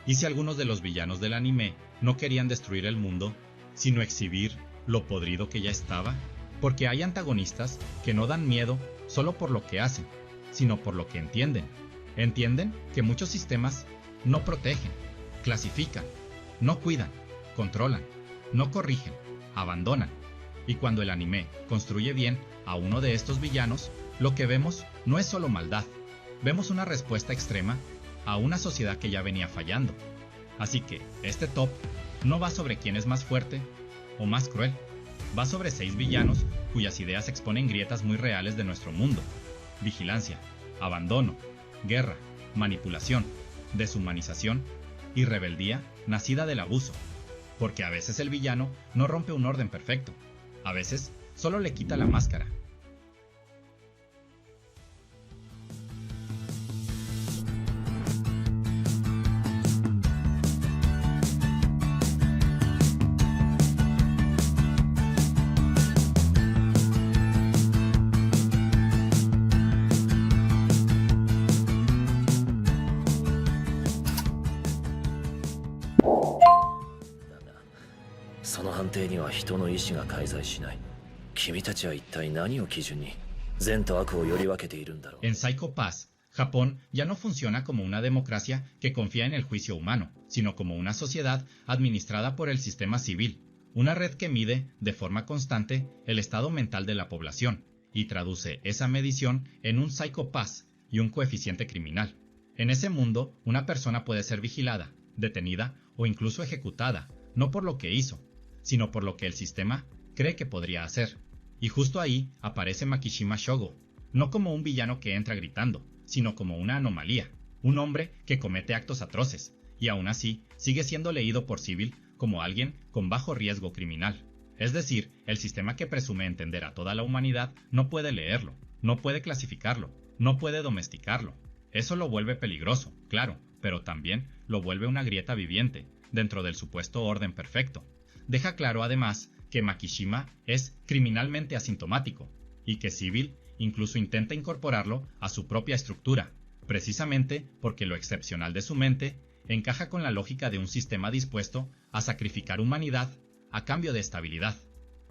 ¿Y si algunos de los villanos del anime no querían destruir el mundo, sino exhibir lo podrido que ya estaba? Porque hay antagonistas que no dan miedo solo por lo que hacen, sino por lo que entienden. Entienden que muchos sistemas no protegen, clasifican, no cuidan, controlan, no corrigen, abandonan. Y cuando el anime construye bien a uno de estos villanos, lo que vemos no es solo maldad, vemos una respuesta extrema a una sociedad que ya venía fallando. Así que este top no va sobre quién es más fuerte o más cruel, va sobre 6 villanos cuyas ideas exponen grietas muy reales de nuestro mundo: vigilancia, abandono, guerra, manipulación, deshumanización y rebeldía nacida del abuso. Porque a veces el villano no rompe un orden perfecto, a veces solo le quita la máscara. En Psycho Pass, Japón ya no funciona como una democracia que confía en el juicio humano, sino como una sociedad administrada por el sistema civil, una red que mide de forma constante el estado mental de la población y traduce esa medición en un Psycho Pass y un coeficiente criminal. En ese mundo, una persona puede ser vigilada, detenida o incluso ejecutada, no por lo que hizo, sino por lo que el sistema cree que podría hacer. Y justo ahí aparece Makishima Shogo, no como un villano que entra gritando, sino como una anomalía, un hombre que comete actos atroces, y aún así sigue siendo leído por Civil como alguien con bajo riesgo criminal. Es decir, el sistema que presume entender a toda la humanidad no puede leerlo, no puede clasificarlo, no puede domesticarlo. Eso lo vuelve peligroso, claro, pero también lo vuelve una grieta viviente, dentro del supuesto orden perfecto. Deja claro además que Makishima es criminalmente asintomático, y que Civil incluso intenta incorporarlo a su propia estructura, precisamente porque lo excepcional de su mente encaja con la lógica de un sistema dispuesto a sacrificar humanidad a cambio de estabilidad.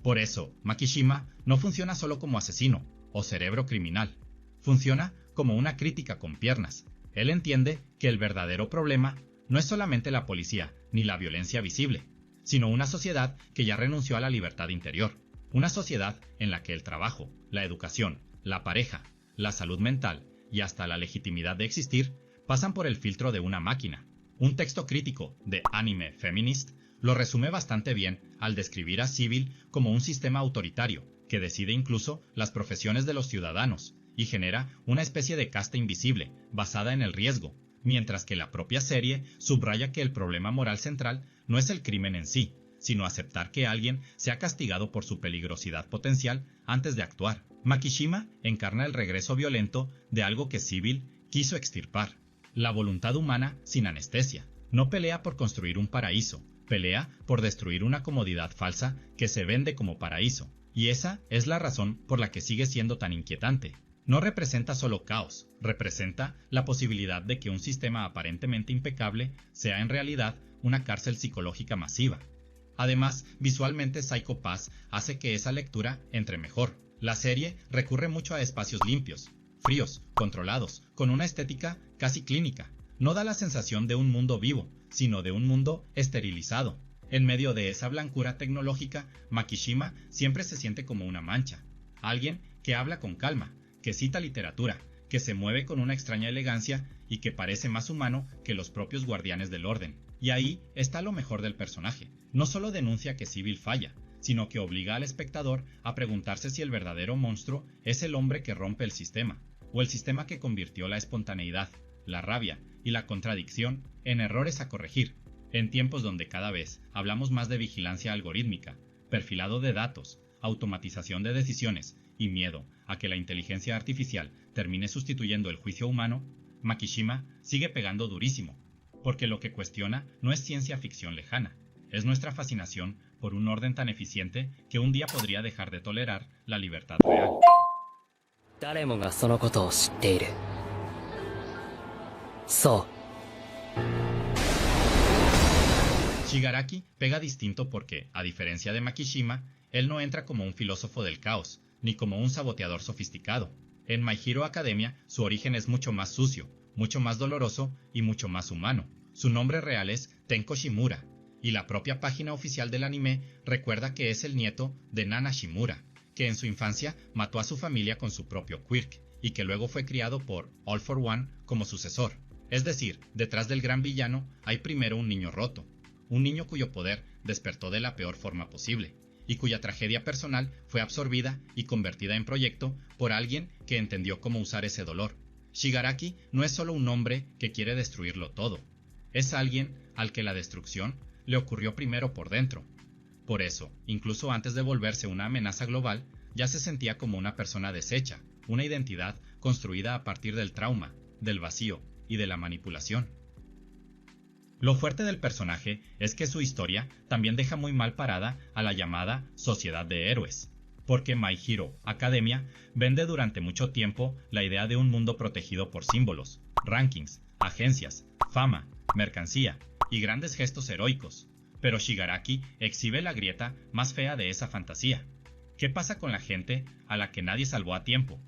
Por eso, Makishima no funciona solo como asesino o cerebro criminal, funciona como una crítica con piernas. Él entiende que el verdadero problema no es solamente la policía ni la violencia visible, sino una sociedad que ya renunció a la libertad interior, una sociedad en la que el trabajo, la educación, la pareja, la salud mental y hasta la legitimidad de existir pasan por el filtro de una máquina. Un texto crítico de Anime Feminist lo resume bastante bien al describir a Civil como un sistema autoritario que decide incluso las profesiones de los ciudadanos y genera una especie de casta invisible basada en el riesgo, mientras que la propia serie subraya que el problema moral central no es el crimen en sí, sino aceptar que alguien sea castigado por su peligrosidad potencial antes de actuar. Makishima encarna el regreso violento de algo que Civil quiso extirpar: la voluntad humana sin anestesia. No pelea por construir un paraíso, pelea por destruir una comodidad falsa que se vende como paraíso. Y esa es la razón por la que sigue siendo tan inquietante. No representa solo caos, representa la posibilidad de que un sistema aparentemente impecable sea en realidad una cárcel psicológica masiva. Además, visualmente Psycho Pass hace que esa lectura entre mejor. La serie recurre mucho a espacios limpios, fríos, controlados, con una estética casi clínica. No da la sensación de un mundo vivo, sino de un mundo esterilizado. En medio de esa blancura tecnológica, Makishima siempre se siente como una mancha. Alguien que habla con calma, que cita literatura, que se mueve con una extraña elegancia y que parece más humano que los propios guardianes del orden. Y ahí está lo mejor del personaje. No solo denuncia que Civil falla, sino que obliga al espectador a preguntarse si el verdadero monstruo es el hombre que rompe el sistema, o el sistema que convirtió la espontaneidad, la rabia y la contradicción en errores a corregir. En tiempos donde cada vez hablamos más de vigilancia algorítmica, perfilado de datos, automatización de decisiones y miedo a que la inteligencia artificial termine sustituyendo el juicio humano, Makishima sigue pegando durísimo, porque lo que cuestiona no es ciencia ficción lejana, es nuestra fascinación por un orden tan eficiente que un día podría dejar de tolerar la libertad real. 誰もがそのことを知っている。そう。Shigaraki pega distinto porque, a diferencia de Makishima, él no entra como un filósofo del caos, ni como un saboteador sofisticado. En My Hero Academia, su origen es mucho más sucio, mucho más doloroso y mucho más humano. Su nombre real es Tenko Shimura, y la propia página oficial del anime recuerda que es el nieto de Nana Shimura, que en su infancia mató a su familia con su propio quirk, y que luego fue criado por All for One como sucesor. Es decir, detrás del gran villano hay primero un niño roto, un niño cuyo poder despertó de la peor forma posible, y cuya tragedia personal fue absorbida y convertida en proyecto por alguien que entendió cómo usar ese dolor. Shigaraki no es solo un hombre que quiere destruirlo todo, es alguien al que la destrucción le ocurrió primero por dentro. Por eso, incluso antes de volverse una amenaza global, ya se sentía como una persona deshecha, una identidad construida a partir del trauma, del vacío y de la manipulación. Lo fuerte del personaje es que su historia también deja muy mal parada a la llamada Sociedad de Héroes, porque My Hero Academia vende durante mucho tiempo la idea de un mundo protegido por símbolos, rankings, agencias, fama, mercancía y grandes gestos heroicos, pero Shigaraki exhibe la grieta más fea de esa fantasía. ¿Qué pasa con la gente a la que nadie salvó a tiempo?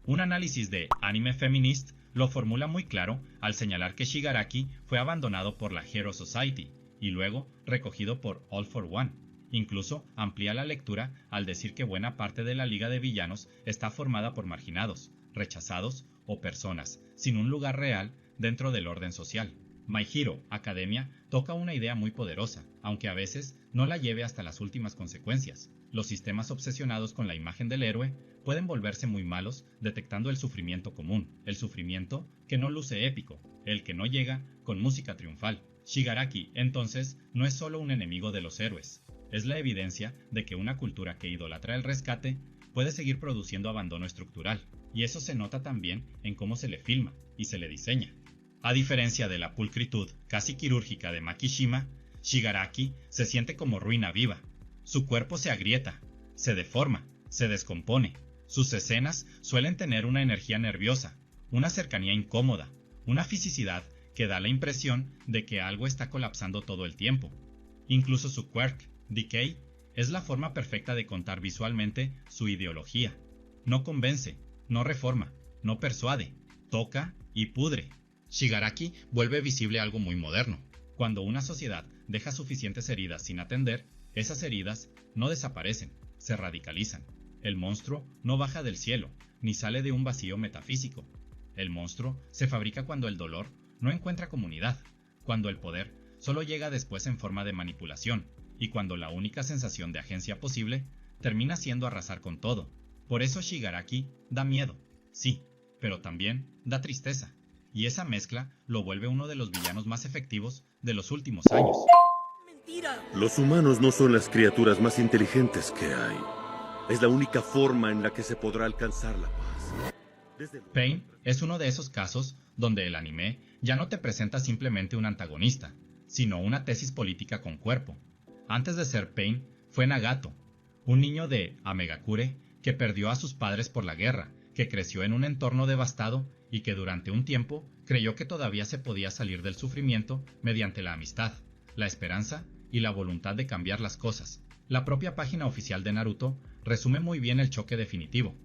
Un análisis de Anime Feminist lo formula muy claro al señalar que Shigaraki fue abandonado por la Hero Society y luego recogido por All for One. Incluso amplía la lectura al decir que buena parte de la Liga de Villanos está formada por marginados, rechazados o personas sin un lugar real dentro del orden social. My Hero Academia toca una idea muy poderosa, aunque a veces no la lleve hasta las últimas consecuencias. Los sistemas obsesionados con la imagen del héroe pueden volverse muy malos detectando el sufrimiento común, el sufrimiento que no luce épico, el que no llega con música triunfal. Shigaraki, entonces, no es solo un enemigo de los héroes, es la evidencia de que una cultura que idolatra el rescate puede seguir produciendo abandono estructural, y eso se nota también en cómo se le filma y se le diseña. A diferencia de la pulcritud casi quirúrgica de Makishima, Shigaraki se siente como ruina viva. Su cuerpo se agrieta, se deforma, se descompone. Sus escenas suelen tener una energía nerviosa, una cercanía incómoda, una fisicidad que da la impresión de que algo está colapsando todo el tiempo. Incluso su quirk, Decay, es la forma perfecta de contar visualmente su ideología. No convence, no reforma, no persuade, toca y pudre. Shigaraki vuelve visible algo muy moderno. Cuando una sociedad deja suficientes heridas sin atender, esas heridas no desaparecen, se radicalizan. El monstruo no baja del cielo, ni sale de un vacío metafísico. El monstruo se fabrica cuando el dolor no encuentra comunidad, cuando el poder solo llega después en forma de manipulación, y cuando la única sensación de agencia posible termina siendo arrasar con todo. Por eso Shigaraki da miedo, sí, pero también da tristeza, y esa mezcla lo vuelve uno de los villanos más efectivos de los últimos años. Los humanos no son las criaturas más inteligentes que hay. Es la única forma en la que se podrá alcanzar la paz. Pain es uno de esos casos donde el anime ya no te presenta simplemente un antagonista, sino una tesis política con cuerpo. Antes de ser Pain, fue Nagato, un niño de Amegakure que perdió a sus padres por la guerra, que creció en un entorno devastado y que durante un tiempo creyó que todavía se podía salir del sufrimiento mediante la amistad, la esperanza y la voluntad de cambiar las cosas. La propia página oficial de Naruto resume muy bien el choque definitivo.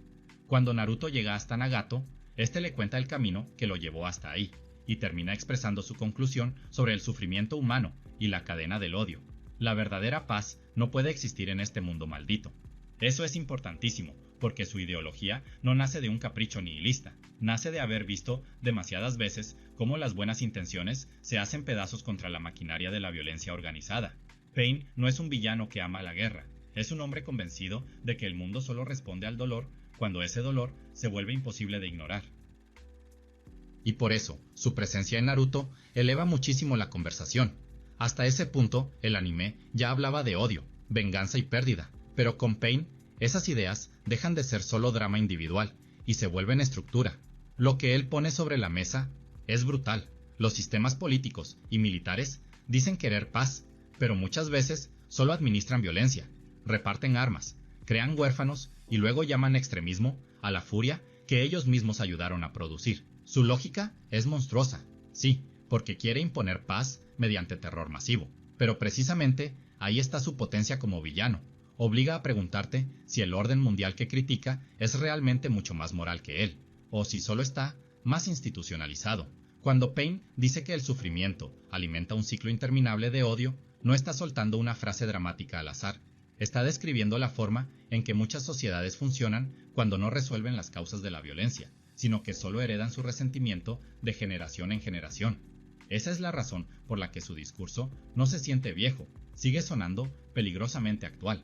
Cuando Naruto llega hasta Nagato, este le cuenta el camino que lo llevó hasta ahí, y termina expresando su conclusión sobre el sufrimiento humano y la cadena del odio. La verdadera paz no puede existir en este mundo maldito. Eso es importantísimo, porque su ideología no nace de un capricho nihilista, nace de haber visto demasiadas veces cómo las buenas intenciones se hacen pedazos contra la maquinaria de la violencia organizada. Pain no es un villano que ama la guerra, es un hombre convencido de que el mundo solo responde al dolor cuando ese dolor se vuelve imposible de ignorar. Y por eso, su presencia en Naruto eleva muchísimo la conversación. Hasta ese punto, el anime ya hablaba de odio, venganza y pérdida, pero con Pain, esas ideas dejan de ser solo drama individual y se vuelven estructura. Lo que él pone sobre la mesa es brutal. Los sistemas políticos y militares dicen querer paz, pero muchas veces solo administran violencia, reparten armas, crean huérfanos y luego llaman extremismo a la furia que ellos mismos ayudaron a producir. Su lógica es monstruosa, sí, porque quiere imponer paz mediante terror masivo. Pero precisamente ahí está su potencia como villano. Obliga a preguntarte si el orden mundial que critica es realmente mucho más moral que él, o si solo está más institucionalizado. Cuando Paine dice que el sufrimiento alimenta un ciclo interminable de odio, no está soltando una frase dramática al azar. Está describiendo la forma en que muchas sociedades funcionan cuando no resuelven las causas de la violencia, sino que solo heredan su resentimiento de generación en generación. Esa es la razón por la que su discurso no se siente viejo, sigue sonando peligrosamente actual.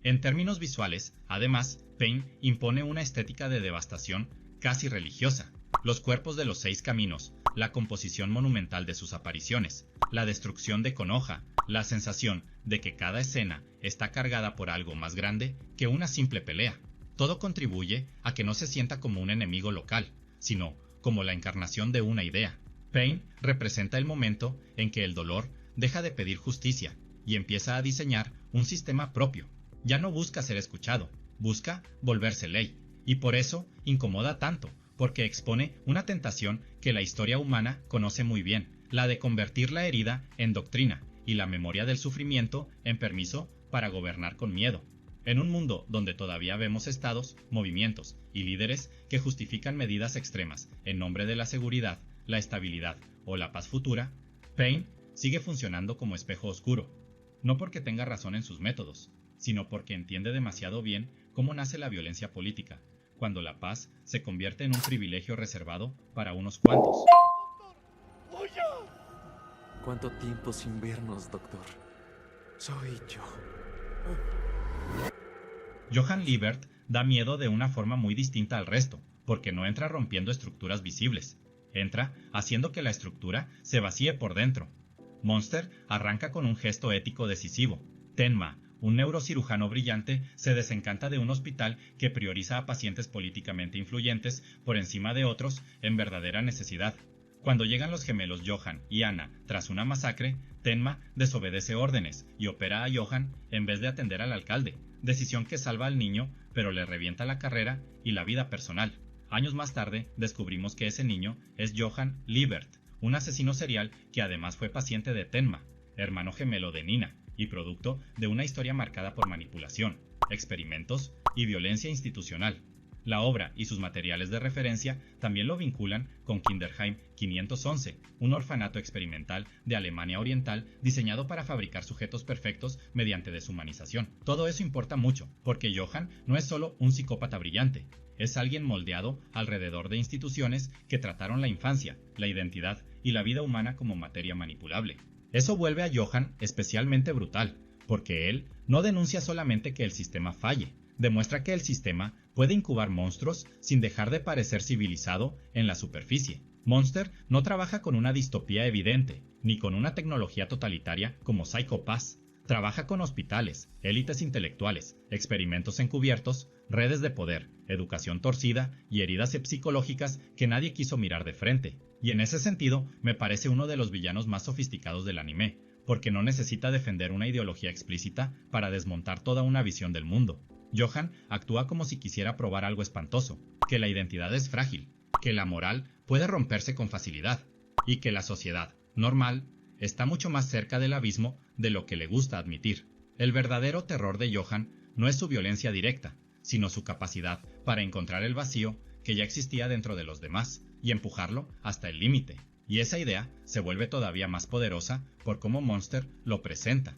En términos visuales, además, Paine impone una estética de devastación casi religiosa. Los cuerpos de los 6 caminos, la composición monumental de sus apariciones, la destrucción de Konoha, la sensación de que cada escena está cargada por algo más grande que una simple pelea. Todo contribuye a que no se sienta como un enemigo local, sino como la encarnación de una idea. Paine representa el momento en que el dolor deja de pedir justicia y empieza a diseñar un sistema propio. Ya no busca ser escuchado, busca volverse ley, y por eso incomoda tanto, porque expone una tentación que la historia humana conoce muy bien, la de convertir la herida en doctrina y la memoria del sufrimiento en permiso para gobernar con miedo. En un mundo donde todavía vemos estados, movimientos y líderes que justifican medidas extremas en nombre de la seguridad, la estabilidad o la paz futura, Paine sigue funcionando como espejo oscuro, no porque tenga razón en sus métodos, sino porque entiende demasiado bien cómo nace la violencia política, cuando la paz se convierte en un privilegio reservado para unos cuantos. ¿Cuánto tiempo sin vernos, doctor? Soy yo. Johann Liebert da miedo de una forma muy distinta al resto, porque no entra rompiendo estructuras visibles. Entra haciendo que la estructura se vacíe por dentro. Monster arranca con un gesto ético decisivo. Tenma, un neurocirujano brillante, se desencanta de un hospital que prioriza a pacientes políticamente influyentes por encima de otros en verdadera necesidad. Cuando llegan los gemelos Johann y Anna tras una masacre, Tenma desobedece órdenes y opera a Johann en vez de atender al alcalde, decisión que salva al niño pero le revienta la carrera y la vida personal. Años más tarde descubrimos que ese niño es Johann Liebert, un asesino serial que además fue paciente de Tenma, hermano gemelo de Nina, y producto de una historia marcada por manipulación, experimentos y violencia institucional. La obra y sus materiales de referencia también lo vinculan con Kinderheim 511, un orfanato experimental de Alemania Oriental diseñado para fabricar sujetos perfectos mediante deshumanización. Todo eso importa mucho, porque Johann no es solo un psicópata brillante, es alguien moldeado alrededor de instituciones que trataron la infancia, la identidad y la vida humana como materia manipulable. Eso vuelve a Johann especialmente brutal, porque él no denuncia solamente que el sistema falle, demuestra que el sistema puede incubar monstruos sin dejar de parecer civilizado en la superficie. Monster no trabaja con una distopía evidente, ni con una tecnología totalitaria como Psycho Pass. Trabaja con hospitales, élites intelectuales, experimentos encubiertos, redes de poder, educación torcida y heridas psicológicas que nadie quiso mirar de frente. Y en ese sentido, me parece uno de los villanos más sofisticados del anime, porque no necesita defender una ideología explícita para desmontar toda una visión del mundo. Johann actúa como si quisiera probar algo espantoso, que la identidad es frágil, que la moral puede romperse con facilidad, y que la sociedad, normal, está mucho más cerca del abismo de lo que le gusta admitir. El verdadero terror de Johann no es su violencia directa, sino su capacidad para encontrar el vacío que ya existía dentro de los demás y empujarlo hasta el límite. Y esa idea se vuelve todavía más poderosa por cómo Monster lo presenta.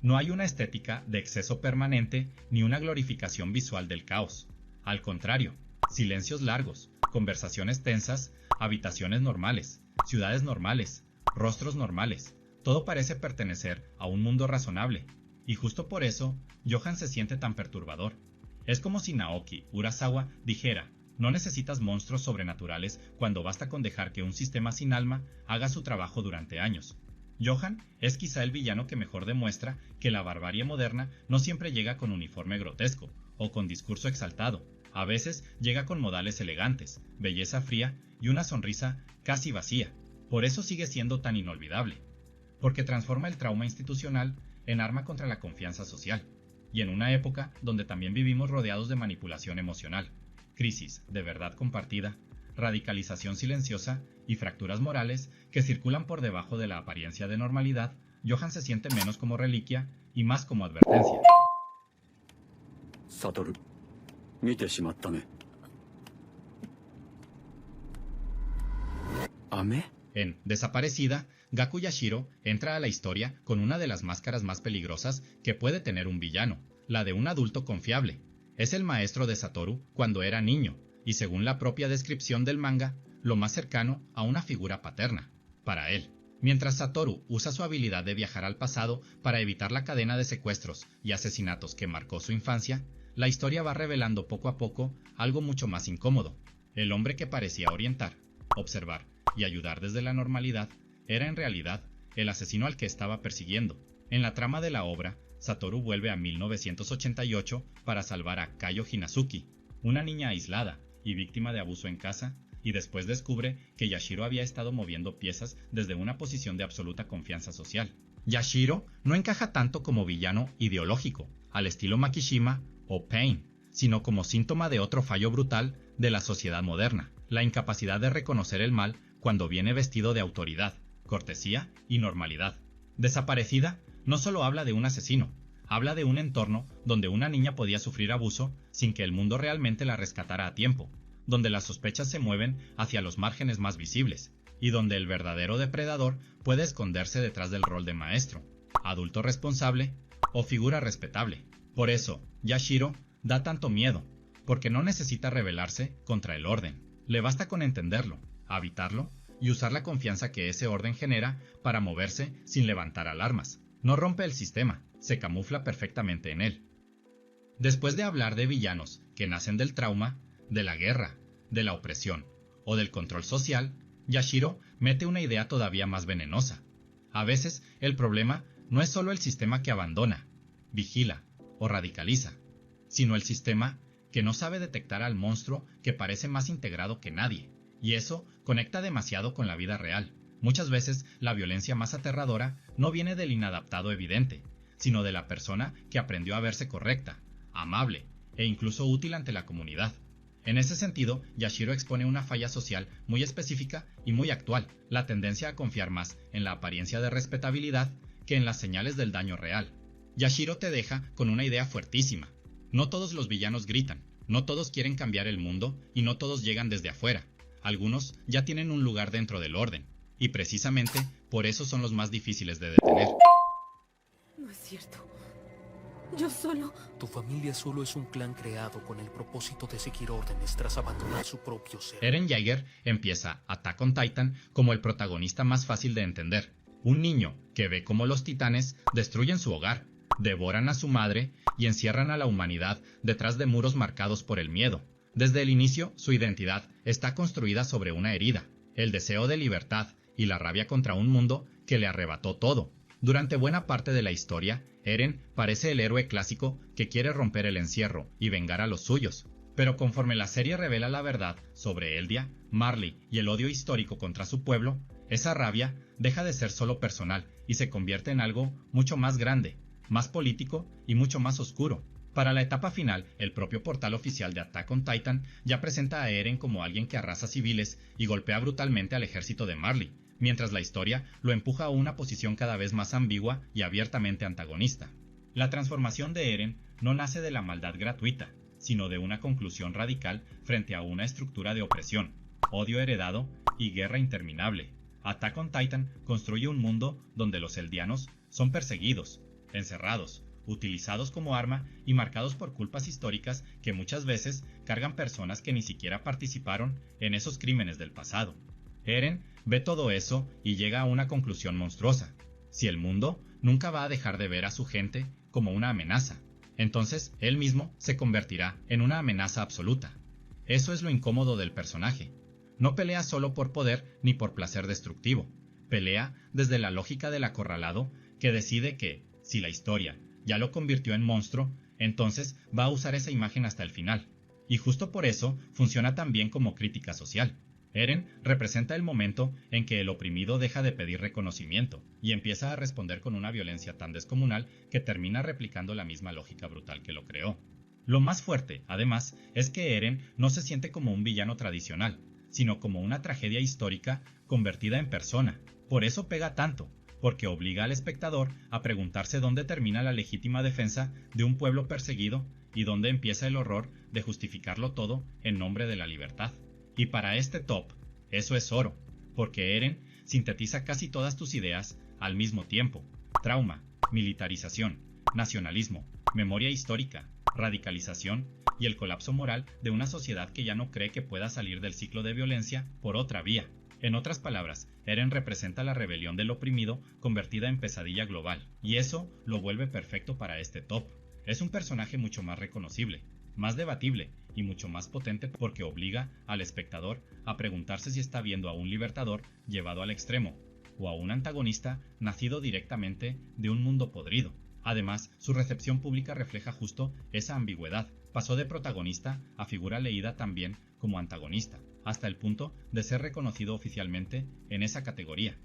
No hay una estética de exceso permanente ni una glorificación visual del caos. Al contrario, silencios largos, conversaciones tensas, habitaciones normales, ciudades normales, rostros normales. Todo parece pertenecer a un mundo razonable. Y justo por eso, Johann se siente tan perturbador. Es como si Naoki Urasawa dijera: no necesitas monstruos sobrenaturales cuando basta con dejar que un sistema sin alma haga su trabajo durante años. Johann es quizá el villano que mejor demuestra que la barbarie moderna no siempre llega con uniforme grotesco o con discurso exaltado. A veces llega con modales elegantes, belleza fría y una sonrisa casi vacía. Por eso sigue siendo tan inolvidable, porque transforma el trauma institucional en arma contra la confianza social, y en una época donde también vivimos rodeados de manipulación emocional, crisis de verdad compartida, radicalización silenciosa y fracturas morales que circulan por debajo de la apariencia de normalidad, Johan se siente menos como reliquia y más como advertencia. Satoru, 見てしまったね。¿Ame? En Desaparecida, Gaku Yashiro entra a la historia con una de las máscaras más peligrosas que puede tener un villano, la de un adulto confiable. Es el maestro de Satoru cuando era niño, y según la propia descripción del manga, lo más cercano a una figura paterna, para él. Mientras Satoru usa su habilidad de viajar al pasado para evitar la cadena de secuestros y asesinatos que marcó su infancia, la historia va revelando poco a poco algo mucho más incómodo. El hombre que parecía orientar, observar y ayudar desde la normalidad era en realidad el asesino al que estaba persiguiendo. En la trama de la obra, Satoru vuelve a 1988 para salvar a Kayo Hinazuki, una niña aislada y víctima de abuso en casa, y después descubre que Yashiro había estado moviendo piezas desde una posición de absoluta confianza social. Yashiro no encaja tanto como villano ideológico, al estilo Makishima o Pain, sino como síntoma de otro fallo brutal de la sociedad moderna, la incapacidad de reconocer el mal cuando viene vestido de autoridad, cortesía y normalidad. Desaparecida no solo habla de un asesino, habla de un entorno donde una niña podía sufrir abuso sin que el mundo realmente la rescatara a tiempo, donde las sospechas se mueven hacia los márgenes más visibles, y donde el verdadero depredador puede esconderse detrás del rol de maestro, adulto responsable o figura respetable. Por eso, Yashiro da tanto miedo, porque no necesita rebelarse contra el orden. Le basta con entenderlo, habitarlo y usar la confianza que ese orden genera para moverse sin levantar alarmas. No rompe el sistema, se camufla perfectamente en él. Después de hablar de villanos que nacen del trauma, de la guerra, de la opresión o del control social, Yashiro mete una idea todavía más venenosa. A veces el problema no es solo el sistema que abandona, vigila o radicaliza, sino el sistema que no sabe detectar al monstruo que parece más integrado que nadie, y eso conecta demasiado con la vida real. Muchas veces la violencia más aterradora no viene del inadaptado evidente, sino de la persona que aprendió a verse correcta, amable e incluso útil ante la comunidad. En ese sentido, Yashiro expone una falla social muy específica y muy actual, la tendencia a confiar más en la apariencia de respetabilidad que en las señales del daño real. Yashiro te deja con una idea fuertísima. No todos los villanos gritan, no todos quieren cambiar el mundo y no todos llegan desde afuera. Algunos ya tienen un lugar dentro del orden, y precisamente por eso son los más difíciles de detener. No es cierto. Yo solo... Tu familia solo es un clan creado con el propósito de seguir órdenes tras abandonar su propio ser. Eren Jaeger empieza Attack on Titan como el protagonista más fácil de entender. Un niño que ve cómo los titanes destruyen su hogar, devoran a su madre y encierran a la humanidad detrás de muros marcados por el miedo. Desde el inicio, su identidad está construida sobre una herida, el deseo de libertad y la rabia contra un mundo que le arrebató todo. Durante buena parte de la historia, Eren parece el héroe clásico que quiere romper el encierro y vengar a los suyos. Pero conforme la serie revela la verdad sobre Eldia, Marley y el odio histórico contra su pueblo, esa rabia deja de ser solo personal y se convierte en algo mucho más grande, más político y mucho más oscuro. Para la etapa final, el propio portal oficial de Attack on Titan ya presenta a Eren como alguien que arrasa civiles y golpea brutalmente al ejército de Marley, mientras la historia lo empuja a una posición cada vez más ambigua y abiertamente antagonista. La transformación de Eren no nace de la maldad gratuita, sino de una conclusión radical frente a una estructura de opresión, odio heredado y guerra interminable. Attack on Titan construye un mundo donde los eldianos son perseguidos, encerrados, utilizados como arma y marcados por culpas históricas que muchas veces cargan personas que ni siquiera participaron en esos crímenes del pasado. Eren ve todo eso y llega a una conclusión monstruosa. Si el mundo nunca va a dejar de ver a su gente como una amenaza, entonces él mismo se convertirá en una amenaza absoluta. Eso es lo incómodo del personaje. No pelea solo por poder ni por placer destructivo. Pelea desde la lógica del acorralado que decide que, si la historia ya lo convirtió en monstruo, entonces va a usar esa imagen hasta el final. Y justo por eso funciona tan bien como crítica social. Eren representa el momento en que el oprimido deja de pedir reconocimiento y empieza a responder con una violencia tan descomunal que termina replicando la misma lógica brutal que lo creó. Lo más fuerte, además, es que Eren no se siente como un villano tradicional, sino como una tragedia histórica convertida en persona. Por eso pega tanto, porque obliga al espectador a preguntarse dónde termina la legítima defensa de un pueblo perseguido y dónde empieza el horror de justificarlo todo en nombre de la libertad. Y para este top, eso es oro, porque Eren sintetiza casi todas tus ideas al mismo tiempo: trauma, militarización, nacionalismo, memoria histórica, radicalización y el colapso moral de una sociedad que ya no cree que pueda salir del ciclo de violencia por otra vía. En otras palabras, Eren representa la rebelión del oprimido convertida en pesadilla global, y eso lo vuelve perfecto para este top. Es un personaje mucho más reconocible, más debatible y mucho más potente porque obliga al espectador a preguntarse si está viendo a un libertador llevado al extremo o a un antagonista nacido directamente de un mundo podrido. Además, su recepción pública refleja justo esa ambigüedad. Pasó de protagonista a figura leída también como antagonista, hasta el punto de ser reconocido oficialmente en esa categoría.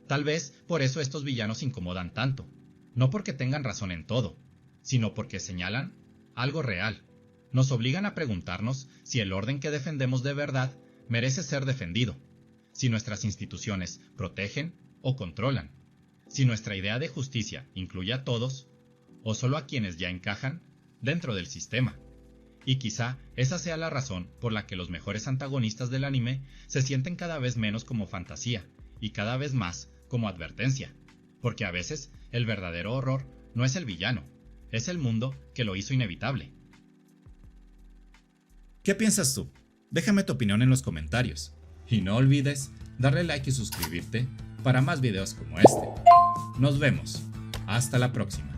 Tal vez por eso estos villanos incomodan tanto, no porque tengan razón en todo, sino porque señalan algo real. Nos obligan a preguntarnos si el orden que defendemos de verdad merece ser defendido, si nuestras instituciones protegen o controlan, si nuestra idea de justicia incluye a todos o solo a quienes ya encajan dentro del sistema. Y quizá esa sea la razón por la que los mejores antagonistas del anime se sienten cada vez menos como fantasía y cada vez más como advertencia, porque a veces el verdadero horror no es el villano, es el mundo que lo hizo inevitable. ¿Qué piensas tú? Déjame tu opinión en los comentarios. Y no olvides darle like y suscribirte para más videos como este. Nos vemos. Hasta la próxima.